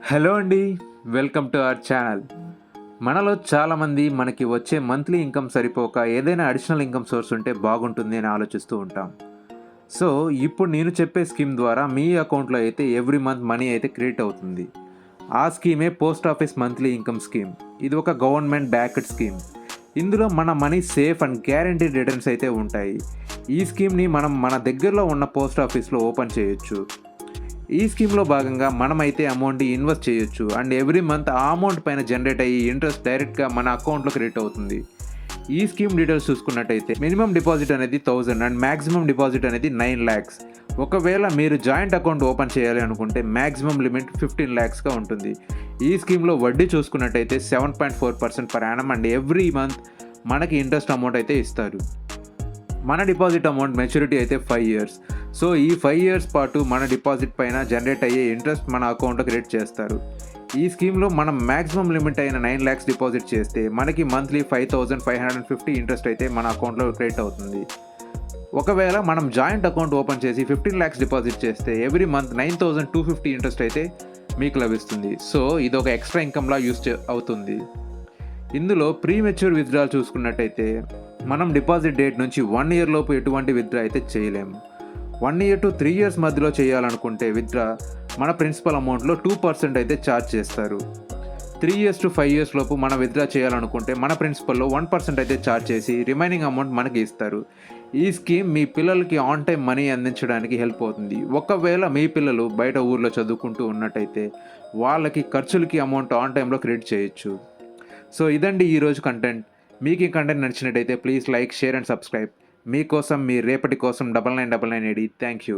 Hello అండి. Welcome to our channel. మనలో చాలామంది మనకి వచ్చే మంత్లీ ఇన్కమ్ సరిపోక ఏదైనా అడిషనల్ ఇన్కమ్ సోర్స్ ఉంటే బాగుంటుంది అని ఆలోచిస్తూ ఉంటాం. సో, ఇప్పుడు నేను చెప్పే స్కీమ్ ద్వారా మీ అకౌంట్‌లో అయితే ఎవ్రీ మంత్ మనీ అయితే క్రియేట్ అవుతుంది. ఆ స్కీమే post office monthly income scheme. ఇది ఒక గవర్నమెంట్ బ్యాక్డ్ స్కీమ్. ఇందులో మన money safe and guaranteed returns అయితే ఉంటాయి. ఈ స్కీమ్‌ని మనం మన దగ్గరలో ఉన్న పోస్ట్ ఆఫీస్‌లో ఓపెన్ చేయొచ్చు. ఈ స్కీమ్‌లో భాగంగా మనమైతే అమౌంట్ ఇన్వెస్ట్ చేయొచ్చు. అండ్ ఎవ్రీ మంత్ ఆ అమౌంట్ పైన జనరేట్ అయ్యి ఇంట్రెస్ట్ డైరెక్ట్‌గా మన అకౌంట్‌లో క్రెడిట్ అవుతుంది. ఈ స్కీమ్ డీటెయిల్స్ చూసుకున్నట్టయితే మినిమమ్ డిపాజిట్ అనేది 1000 అండ్ మాక్సిమం డిపాజిట్ అనేది 9,00,000. ఒకవేళ మీరు జాయింట్ అకౌంట్ ఓపెన్ చేయాలి అనుకుంటే మాక్సిమం లిమిట్ 15,00,000గా ఉంటుంది. ఈ స్కీమ్‌లో వడ్డీ చూసుకున్నట్టయితే 7.4% per annum and every month మనకి ఇంట్రెస్ట్ అమౌంట్ అయితే ఇస్తారు. మన డిపాజిట్ అమౌంట్ మెచ్యూరిటీ అయితే 5 ఇయర్స్. సో, ఈ 5 ఇయర్స్ పాటు మన డిపాజిట్ పైన జనరేట్ అయ్యే ఇంట్రెస్ట్ మన అకౌంట్‌లో క్రెడిట్ చేస్తారు. ఈ స్కీమ్‌లో మనం మాక్సిమం లిమిట్ అయిన 9,00,000 డిపాజిట్ చేస్తే మనకి మంత్లీ 5,550 ఇంట్రెస్ట్ అయితే మన అకౌంట్‌లో క్రెడిట్ అవుతుంది. ఒకవేళ మనం జాయింట్ అకౌంట్ ఓపెన్ చేసి 15,00,000 డిపాజిట్ చేస్తే ఎవ్రీ మంత్ 9,250 ఇంట్రెస్ట్ అయితే మీకు లభిస్తుంది. సో, ఇదొక ఎక్స్ట్రా ఇన్కమ్‌లా అవుతుంది. ఇందులో ప్రీ మెచ్యూర్ విత్‌డ్రాల్ చూసుకున్నట్టయితే మనం డిపాజిట్ డేట్ నుంచి 1 ఇయర్ లోపు ఎటువంటి విత్‌డ్రా అయితే చేయలేము. 1 ఇయర్ టు 3 ఇయర్స్ మధ్యలో చేయాలనుకుంటే విత్‌డ్రా మన ప్రిన్సిపల్ అమౌంట్‌లో 2% అయితే ఛార్జ్ చేస్తారు. 3 ఇయర్స్ టు 5 ఇయర్స్ లోపు మనం విత్‌డ్రా చేయాలనుకుంటే మన ప్రిన్సిపల్‌లో 1% అయితే ఛార్జ్ చేసి రిమైనింగ్ అమౌంట్ మనకి ఇస్తారు. ఈ స్కీమ్ మీ పిల్లలకి ఆన్ టైమ్ మనీ అందించడానికి హెల్ప్ అవుతుంది. ఒకవేళ మీ పిల్లలు బయట ఊర్లో చదువుకుంటూ ఉన్నట్టయితే వాళ్ళకి ఖర్చులకి అమౌంట్ ఆన్ టైమ్‌లో క్రెడిట్ చేయొచ్చు. సో, ఇదండి ఈరోజు కంటెంట్. మీకు ఈ కంటెంట్ నచ్చినట్టయితే please like, share and subscribe. మీకోసం మీ రేపటి కోసం 9999 థ్యాంక్ యూ.